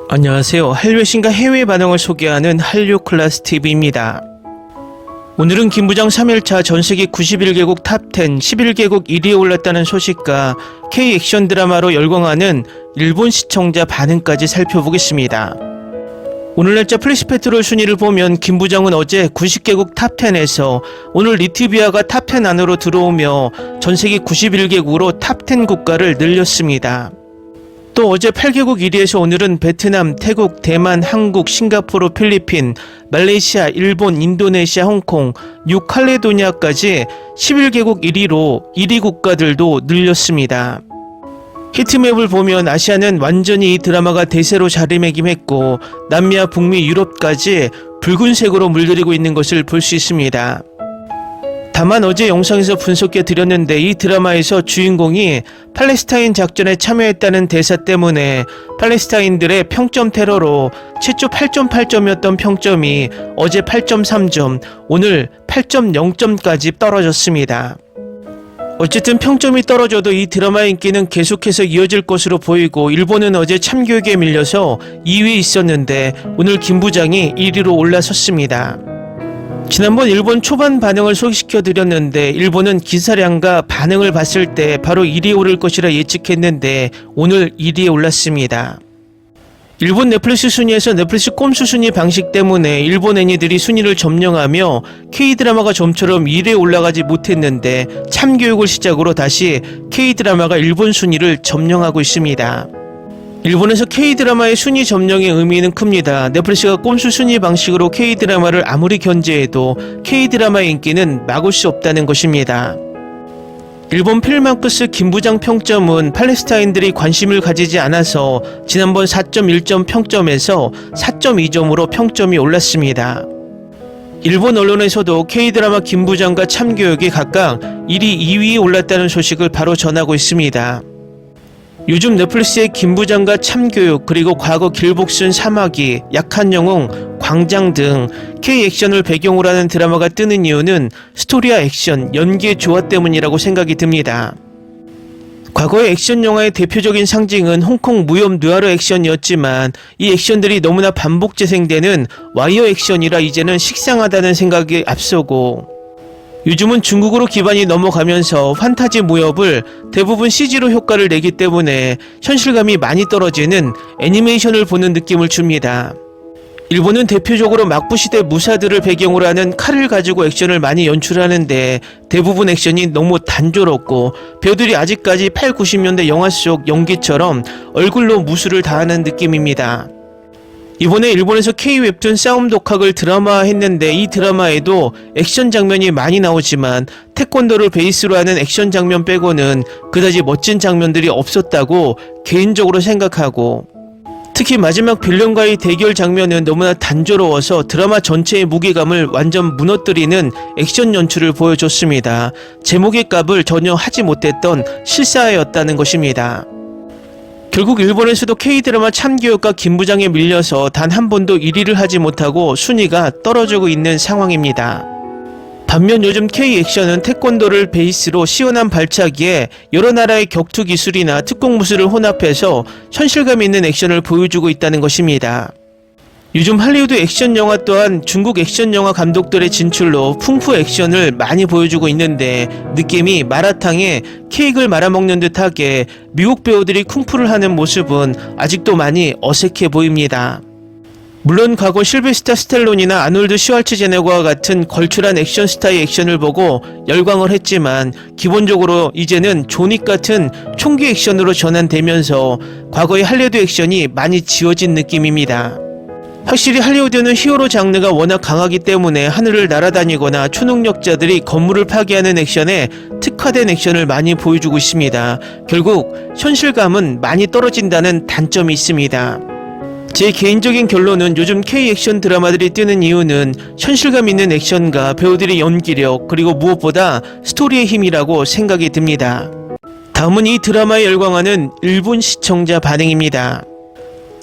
안녕하세요. 한류의 신과 해외 반응을 소개하는 한류클래스TV입니다. 오늘은 김부장 3일차 전세계 91개국 탑10 11개국 1위에 올랐다는 소식과 K-액션 드라마로 열광하는 일본 시청자 반응까지 살펴보겠습니다. 오늘 날짜 플래시페트롤 순위를 보면 김부장은 어제 90개국 탑10에서 오늘 리트비아가 탑10 안으로 들어오며 전세계 91개국으로 탑10 국가를 늘렸습니다. 또 어제 8개국 1위에서 오늘은 베트남, 태국, 대만, 한국, 싱가포르, 필리핀, 말레이시아, 일본, 인도네시아, 홍콩, 뉴칼레도니아까지 11개국 1위로 1위 국가들도 늘렸습니다. 히트맵을 보면 아시아는 완전히 이 드라마가 대세로 자리매김했고 남미와 북미, 유럽까지 붉은색으로 물들이고 있는 것을 볼 수 있습니다. 다만 어제 영상에서 분석해 드렸는데 이 드라마에서 주인공이 팔레스타인 작전에 참여했다는 대사 때문에 팔레스타인들의 평점 테러로 최초 8.8점이었던 평점이 어제 8.3점, 오늘 8.0점까지 떨어졌습니다. 어쨌든 평점이 떨어져도 이 드라마의 인기는 계속해서 이어질 것으로 보이고 일본은 어제 참교육에 밀려서 2위에 있었는데 오늘 김부장이 1위로 올라섰습니다. 지난번 일본 초반 반응을 소개시켜 드렸는데 일본은 기사량과 반응을 봤을 때 바로 1위에 오를 것이라 예측했는데 오늘 1위에 올랐습니다. 일본 넷플릭스 순위에서 넷플릭스 꼼수 순위 방식 때문에 일본 애니들이 순위를 점령하며 K드라마가 좀처럼 1위에 올라가지 못했는데 참교육을 시작으로 다시 K드라마가 일본 순위를 점령하고 있습니다. 일본에서 K드라마의 순위 점령의 의미는 큽니다. 넷플릭스가 꼼수 순위 방식으로 K드라마를 아무리 견제해도 K드라마의 인기는 막을 수 없다는 것입니다. 일본 필마크스 김부장 평점은 팔레스타인들이 관심을 가지지 않아서 지난번 4.1점 평점에서 4.2점으로 평점이 올랐습니다. 일본 언론에서도 K드라마 김부장과 참교육이 각각 1위, 2위에 올랐다는 소식을 바로 전하고 있습니다. 요즘 넷플릭스의 김부장과 참교육 그리고 과거 길복순 사마귀, 약한 영웅, 광장 등 K-액션을 배경으로 하는 드라마가 뜨는 이유는 스토리와 액션, 연기의 조화 때문이라고 생각이 듭니다. 과거의 액션 영화의 대표적인 상징은 홍콩 무협 느와르 액션이었지만 이 액션들이 너무나 반복 재생되는 와이어 액션이라 이제는 식상하다는 생각이 앞서고 요즘은 중국으로 기반이 넘어가면서 판타지 무협을 대부분 CG로 효과를 내기 때문에 현실감이 많이 떨어지는 애니메이션을 보는 느낌을 줍니다. 일본은 대표적으로 막부시대 무사들을 배경으로 하는 칼을 가지고 액션을 많이 연출하는데 대부분 액션이 너무 단조롭고 배우들이 아직까지 8, 90년대 영화 속 연기처럼 얼굴로 무술을 다하는 느낌입니다. 이번에 일본에서 K-웹툰 싸움 독학을 드라마화했는데 이 드라마에도 액션 장면이 많이 나오지만 태권도를 베이스로 하는 액션 장면 빼고는 그다지 멋진 장면들이 없었다고 개인적으로 생각하고 특히 마지막 빌런과의 대결 장면은 너무나 단조로워서 드라마 전체의 무게감을 완전 무너뜨리는 액션 연출을 보여줬습니다. 제목의 값을 전혀 하지 못했던 실사였다는 것입니다. 결국 일본에서도 K드라마 참교육과 김부장에 밀려서 단 한 번도 1위를 하지 못하고 순위가 떨어지고 있는 상황입니다. 반면 요즘 K-액션은 태권도를 베이스로 시원한 발차기에 여러 나라의 격투 기술이나 특공 무술을 혼합해서 현실감 있는 액션을 보여주고 있다는 것입니다. 요즘 할리우드 액션 영화 또한 중국 액션 영화 감독들의 진출로 풍부 액션을 많이 보여주고 있는데 느낌이 마라탕에 케이크를 말아먹는 듯하게 미국 배우들이 쿵푸를 하는 모습은 아직도 많이 어색해 보입니다. 물론 과거 실베스타 스텔론이나 아놀드 슈왈츠제네거와 같은 걸출한 액션 스타의 액션을 보고 열광을 했지만 기본적으로 이제는 존윅 같은 총기 액션으로 전환되면서 과거의 할리우드 액션이 많이 지워진 느낌입니다. 확실히 할리우드는 히어로 장르가 워낙 강하기 때문에 하늘을 날아다니거나 초능력자들이 건물을 파괴하는 액션에 특화된 액션을 많이 보여주고 있습니다. 결국 현실감은 많이 떨어진다는 단점이 있습니다. 제 개인적인 결론은 요즘 K-액션 드라마들이 뜨는 이유는 현실감 있는 액션과 배우들의 연기력 그리고 무엇보다 스토리의 힘이라고 생각이 듭니다. 다음은 이 드라마에 열광하는 일본 시청자 반응입니다.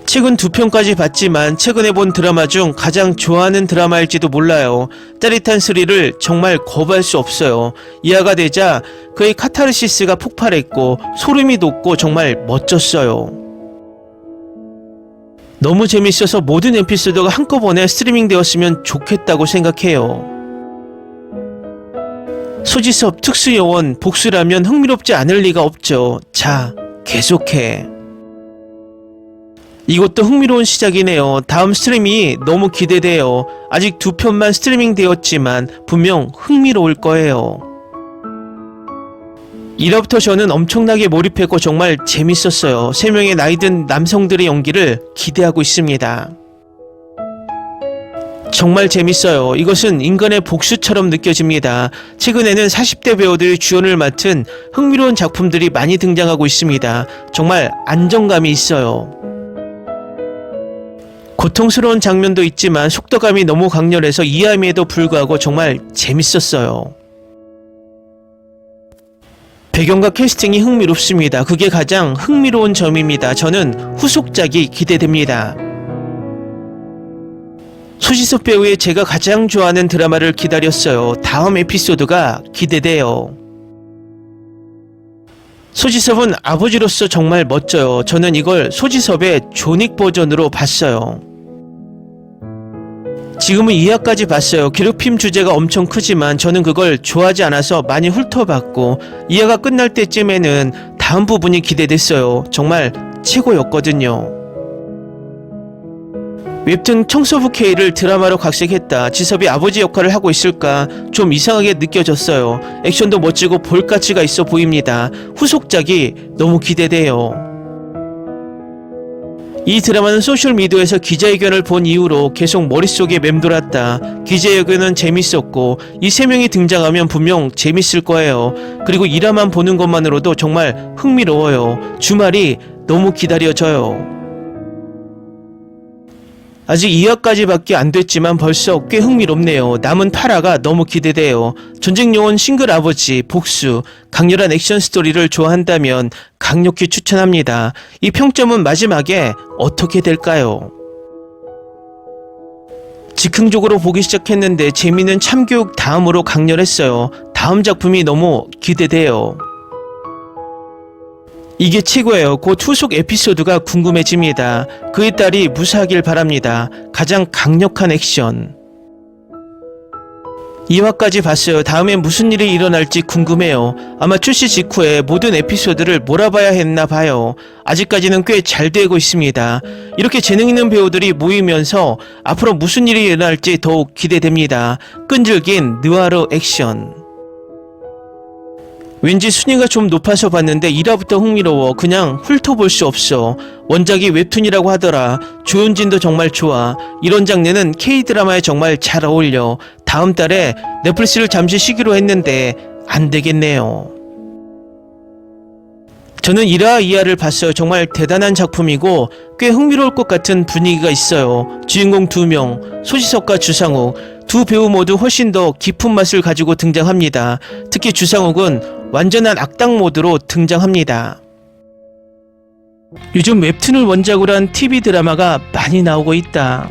최근 2편까지 봤지만 최근에 본 드라마 중 가장 좋아하는 드라마일지도 몰라요. 짜릿한 스릴을 정말 거부할 수 없어요. 이하가 되자 그의 카타르시스가 폭발했고 소름이 돋고 정말 멋졌어요. 너무 재밌어서 모든 에피소드가 한꺼번에 스트리밍 되었으면 좋겠다고 생각해요. 소지섭 특수요원 복수라면 흥미롭지 않을 리가 없죠. 자, 계속해. 이것도 흥미로운 시작이네요. 다음 스트리밍이 너무 기대돼요. 아직 2편만 스트리밍 되었지만 분명 흥미로울 거예요. 1화부터 저는 엄청나게 몰입했고 정말 재밌었어요. 3명의 나이든 남성들의 연기를 기대하고 있습니다. 정말 재밌어요. 이것은 인간의 복수처럼 느껴집니다. 최근에는 40대 배우들이 주연을 맡은 흥미로운 작품들이 많이 등장하고 있습니다. 정말 안정감이 있어요. 고통스러운 장면도 있지만 속도감이 너무 강렬해서 이해함에도 불구하고 정말 재밌었어요. 배경과 캐스팅이 흥미롭습니다. 그게 가장 흥미로운 점입니다. 저는 후속작이 기대됩니다. 소지섭 배우의 제가 가장 좋아하는 드라마를 기다렸어요. 다음 에피소드가 기대돼요. 소지섭은 아버지로서 정말 멋져요. 저는 이걸 소지섭의 조닉 버전으로 봤어요. 지금은 2화까지 봤어요. 괴롭힘 주제가 엄청 크지만 저는 그걸 좋아하지 않아서 많이 훑어봤고 2화가 끝날 때쯤에는 다음 부분이 기대됐어요. 정말 최고였거든요. 웹툰 청소부 K를 드라마로 각색했다. 지섭이 아버지 역할을 하고 있을까 좀 이상하게 느껴졌어요. 액션도 멋지고 볼 가치가 있어 보입니다. 후속작이 너무 기대돼요. 이 드라마는 소셜미디어에서 기자회견을 본 이후로 계속 머릿속에 맴돌았다. 기자회견은 재밌었고 이 3명이 등장하면 분명 재밌을 거예요. 그리고 1화만 보는 것만으로도 정말 흥미로워요. 주말이 너무 기다려져요. 아직 2화까지 밖에 안 됐지만 벌써 꽤 흥미롭네요. 남은 8화가 너무 기대돼요. 전쟁요원 싱글 아버지, 복수, 강렬한 액션 스토리를 좋아한다면 강력히 추천합니다. 이 평점은 마지막에 어떻게 될까요? 즉흥적으로 보기 시작했는데 재미는 참교육 다음으로 강렬했어요. 다음 작품이 너무 기대돼요. 이게 최고예요. 곧 후속 에피소드가 궁금해집니다. 그의 딸이 무사하길 바랍니다. 가장 강력한 액션. 2화까지 봤어요. 다음엔 무슨 일이 일어날지 궁금해요. 아마 출시 직후에 모든 에피소드를 몰아봐야 했나 봐요. 아직까지는 꽤 잘 되고 있습니다. 이렇게 재능 있는 배우들이 모이면서 앞으로 무슨 일이 일어날지 더욱 기대됩니다. 끈질긴 느와르 액션. 왠지 순위가 좀 높아서 봤는데 1화부터 흥미로워. 그냥 훑어볼 수 없어. 원작이 웹툰이라고 하더라. 조윤진도 정말 좋아. 이런 장르는 K드라마에 정말 잘 어울려. 다음 달에 넷플릭스를 잠시 쉬기로 했는데 안 되겠네요. 저는 1화, 2화를 봤어요. 정말 대단한 작품이고 꽤 흥미로울 것 같은 분위기가 있어요. 주인공 2명, 소지섭과 주상욱, 두 배우 모두 훨씬 더 깊은 맛을 가지고 등장합니다. 특히 주상욱은 완전한 악당 모드로 등장합니다. 요즘 웹툰을 원작으로 한 TV 드라마가 많이 나오고 있다.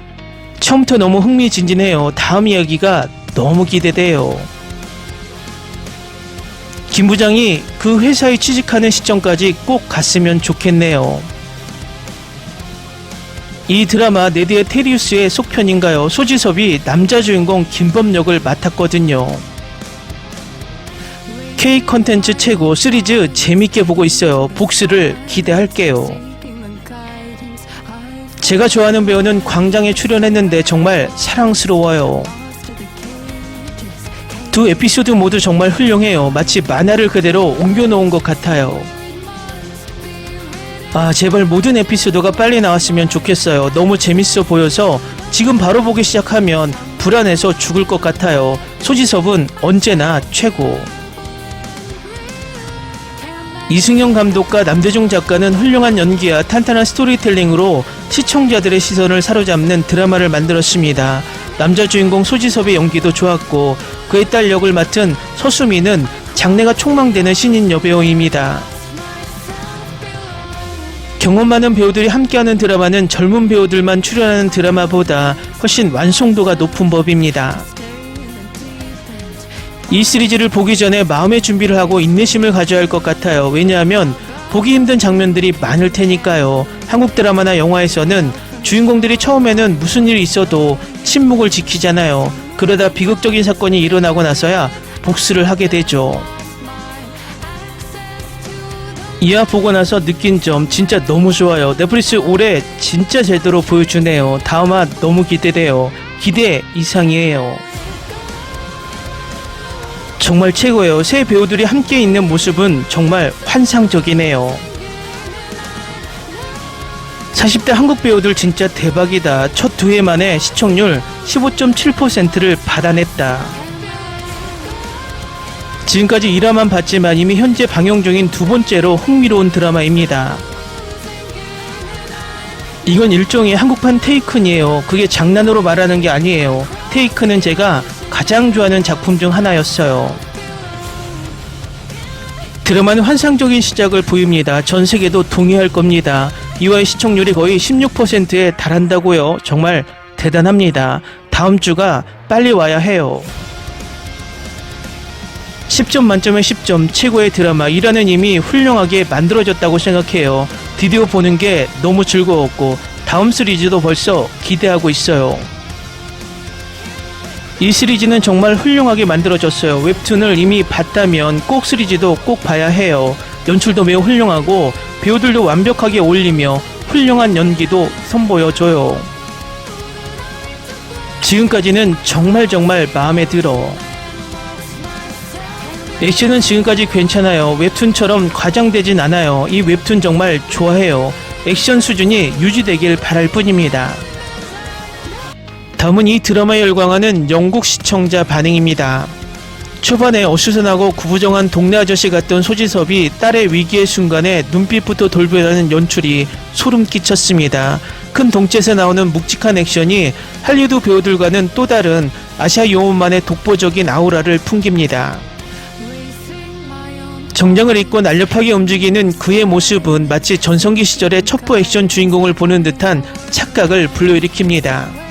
처음부터 너무 흥미진진해요. 다음 이야기가 너무 기대돼요. 김 부장이 그 회사에 취직하는 시점까지 꼭 갔으면 좋겠네요. 이 드라마 네드의 테리우스의 속편인가요? 소지섭이 남자 주인공 김범 역을 맡았거든요. K 컨텐츠 최고 시리즈 재밌게 보고 있어요. 복수를 기대할게요. 제가 좋아하는 배우는 광장에 출연했는데 정말 사랑스러워요. 두 에피소드 모두 정말 훌륭해요. 마치 만화를 그대로 옮겨놓은 것 같아요. 제발 모든 에피소드가 빨리 나왔으면 좋겠어요. 너무 재밌어 보여서 지금 바로 보기 시작하면 불안해서 죽을 것 같아요. 소지섭은 언제나 최고. 이승영 감독과 남대중 작가는 훌륭한 연기와 탄탄한 스토리텔링으로 시청자들의 시선을 사로잡는 드라마를 만들었습니다. 남자 주인공 소지섭의 연기도 좋았고 그의 딸 역을 맡은 서수미는 장래가 촉망되는 신인 여배우입니다. 경험 많은 배우들이 함께하는 드라마는 젊은 배우들만 출연하는 드라마보다 훨씬 완성도가 높은 법입니다. 이 시리즈를 보기 전에 마음의 준비를 하고 인내심을 가져야 할 것 같아요. 왜냐하면 보기 힘든 장면들이 많을 테니까요. 한국 드라마나 영화에서는 주인공들이 처음에는 무슨 일이 있어도 침묵을 지키잖아요. 그러다 비극적인 사건이 일어나고 나서야 복수를 하게 되죠. 이화 보고 나서 느낀 점 진짜 너무 좋아요. 넷플릭스 올해 진짜 제대로 보여주네요. 다음화 너무 기대돼요. 기대 이상이에요. 정말 최고예요. 새 배우들이 함께 있는 모습은 정말 환상적이네요. 40대 한국 배우들 진짜 대박이다. 첫 2회 만에 시청률 15.7%를 받아냈다. 지금까지 1화만 봤지만 이미 현재 방영 중인 두 번째로 흥미로운 드라마입니다. 이건 일종의 한국판 테이큰이에요. 그게 장난으로 말하는 게 아니에요. 테이큰은 제가 가장 좋아하는 작품 중 하나였어요. 드라마는 환상적인 시작을 보입니다. 전 세계도 동의할 겁니다. 2화의 시청률이 거의 16%에 달한다고요. 정말 대단합니다. 다음 주가 빨리 와야 해요. 10점 만점에 10점, 최고의 드라마. 1화는 이미 훌륭하게 만들어졌다고 생각해요. 드디어 보는 게 너무 즐거웠고 다음 시리즈도 벌써 기대하고 있어요. 이 시리즈는 정말 훌륭하게 만들어졌어요. 웹툰을 이미 봤다면 꼭 시리즈도 꼭 봐야 해요. 연출도 매우 훌륭하고 배우들도 완벽하게 어울리며 훌륭한 연기도 선보여줘요. 지금까지는 정말 마음에 들어. 액션은 지금까지 괜찮아요. 웹툰처럼 과장되진 않아요. 이 웹툰 정말 좋아해요. 액션 수준이 유지되길 바랄 뿐입니다. 다음은 이 드라마에 열광하는 영국 시청자 반응입니다. 초반에 어수선하고 구부정한 동네 아저씨 같던 소지섭이 딸의 위기의 순간에 눈빛부터 돌변하는 연출이 소름 끼쳤습니다. 큰 동체에서 나오는 묵직한 액션이 할리우드 배우들과는 또 다른 아시아 영혼만의 독보적인 아우라를 풍깁니다. 정장을 입고 날렵하게 움직이는 그의 모습은 마치 전성기 시절의 첩보 액션 주인공을 보는 듯한 착각을 불러일으킵니다.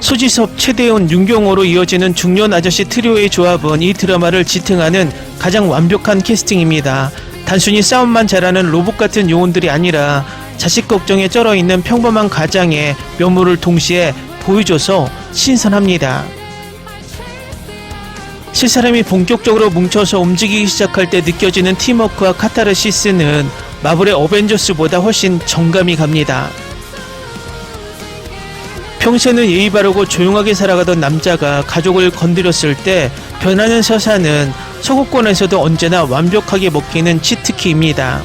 소지섭, 최대훈, 윤경호로 이어지는 중년 아저씨 트리오의 조합은 이 드라마를 지탱하는 가장 완벽한 캐스팅입니다. 단순히 싸움만 잘하는 로봇 같은 요원들이 아니라 자식 걱정에 쩔어있는 평범한 가장의 면모를 동시에 보여줘서 신선합니다. 세 사람이 본격적으로 뭉쳐서 움직이기 시작할 때 느껴지는 팀워크와 카타르시스는 마블의 어벤져스보다 훨씬 정감이 갑니다. 평소에는 예의 바르고 조용하게 살아가던 남자가 가족을 건드렸을 때 변하는 서사는 서구권에서도 언제나 완벽하게 먹히는 치트키입니다.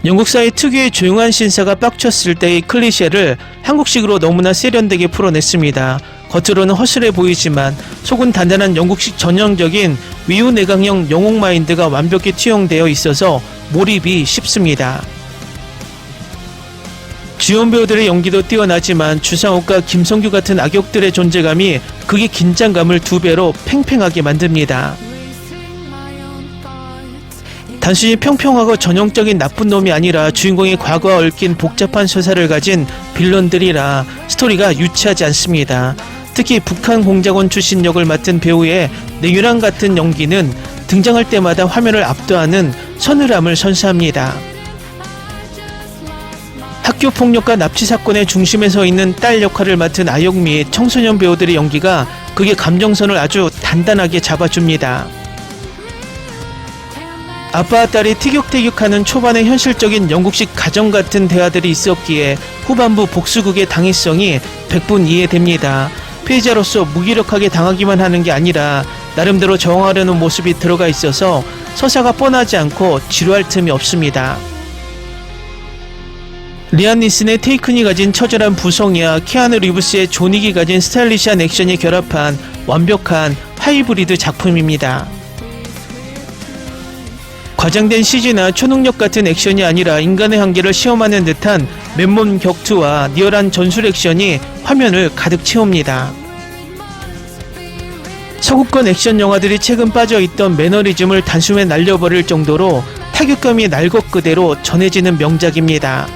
영국사의 특유의 조용한 신사가 빡쳤을 때의 클리셰를 한국식으로 너무나 세련되게 풀어냈습니다. 겉으로는 허술해 보이지만 속은 단단한 영국식 전형적인 위유내강형 영웅 마인드가 완벽히 투영되어 있어서 몰입이 쉽습니다. 주연 배우들의 연기도 뛰어나지만 주상욱과 김성규 같은 악역들의 존재감이 극의 긴장감을 2배로 팽팽하게 만듭니다. 단순히 평평하고 전형적인 나쁜 놈이 아니라 주인공의 과거와 얽힌 복잡한 서사를 가진 빌런들이라 스토리가 유치하지 않습니다. 특히 북한 공작원 출신 역을 맡은 배우의 냉유랑 같은 연기는 등장할 때마다 화면을 압도하는 서늘함을 선사합니다. 학교 폭력과 납치 사건의 중심에 서 있는 딸 역할을 맡은 아역 및 청소년 배우들의 연기가 극의 감정선을 아주 단단하게 잡아줍니다. 아빠와 딸이 티격태격하는 초반의 현실적인 영국식 가정 같은 대화들이 있었기에 후반부 복수극의 당위성이 100분 이해됩니다. 피해자로서 무기력하게 당하기만 하는 게 아니라 나름대로 저항하려는 모습이 들어가 있어서 서사가 뻔하지 않고 지루할 틈이 없습니다. 리암 니슨의 테이큰이 가진 처절한 부성이와 키아누 리브스의 존윅이 가진 스타일리시한 액션이 결합한 완벽한 하이브리드 작품입니다. 과장된 CG나 초능력 같은 액션이 아니라 인간의 한계를 시험하는 듯한 맨몸 격투와 리얼한 전술 액션이 화면을 가득 채웁니다. 서구권 액션 영화들이 최근 빠져있던 매너리즘을 단숨에 날려버릴 정도로 타격감이 날 것 그대로 전해지는 명작입니다.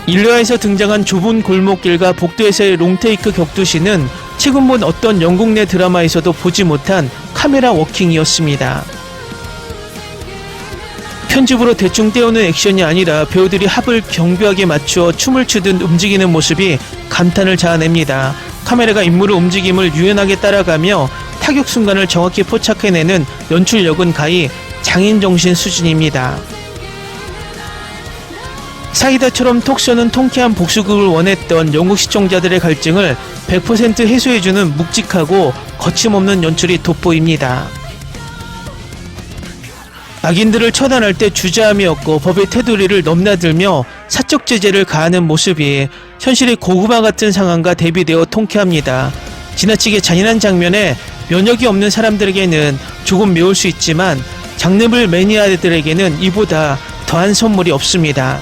1화에서 등장한 좁은 골목길과 복도에서의 롱테이크 격투신은 최근 본 어떤 영국 내 드라마에서도 보지 못한 카메라 워킹이었습니다. 편집으로 대충 떼우는 액션이 아니라 배우들이 합을 경비하게 맞추어 춤을 추듯 움직이는 모습이 감탄을 자아냅니다. 카메라가 인물의 움직임을 유연하게 따라가며 타격 순간을 정확히 포착해내는 연출력은 가히 장인정신 수준입니다. 사이다처럼 톡쇼는 통쾌한 복수극을 원했던 영국 시청자들의 갈증을 100% 해소해주는 묵직하고 거침없는 연출이 돋보입니다. 악인들을 처단할 때 주저함이 없고 법의 테두리를 넘나들며 사적 제재를 가하는 모습이 현실의 고구마 같은 상황과 대비되어 통쾌합니다. 지나치게 잔인한 장면에 면역이 없는 사람들에게는 조금 매울 수 있지만 장르물 매니아들에게는 이보다 더한 선물이 없습니다.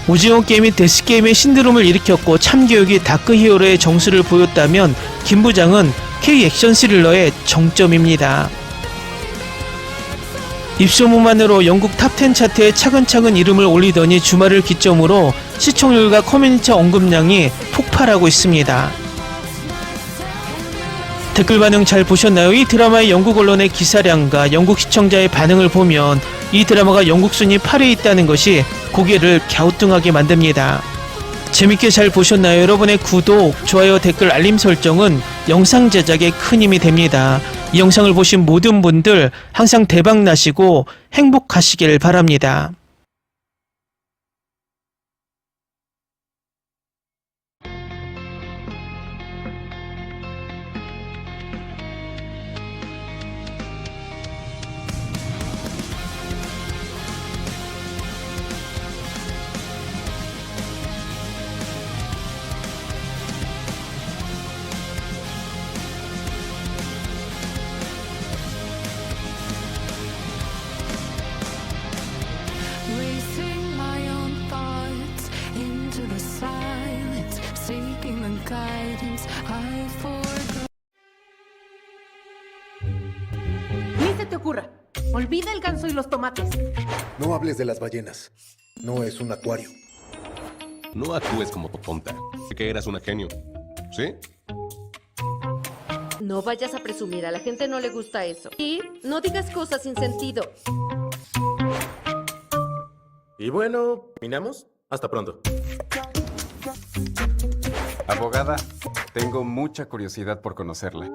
오징어 게임이 데스게임의 신드롬을 일으켰고 참교육이 다크히어로의 정수를 보였다면 김부장은 K 액션 스릴러의 정점입니다. 입소문만으로 영국 탑10 차트에 차근차근 이름을 올리더니 주말을 기점으로 시청률과 커뮤니티 언급량이 폭발하고 있습니다. 댓글 반응 잘 보셨나요? 이 드라마의 영국 언론의 기사량과 영국 시청자의 반응을 보면 이 드라마가 영국 순위 8위에 있다는 것이 고개를 갸우뚱하게 만듭니다. 재밌게 잘 보셨나요? 여러분의 구독, 좋아요, 댓글, 알림 설정은 영상 제작에 큰 힘이 됩니다. 이 영상을 보신 모든 분들 항상 대박 나시고 행복하시길 바랍니다. Racing my own thoughts into the silence, seeking the guidance I forgot. Ni se te ocurra. Olvida el ganso y los tomates. No hables de las ballenas. No es un acuario. No actúes como tonta. Que eras una genio. ¿Sí? No vayas a presumir, a la gente no le gusta eso. Y no digas cosas sin sentido. Y bueno, ¿terminamos? Hasta pronto. Abogada, tengo mucha curiosidad por conocerla.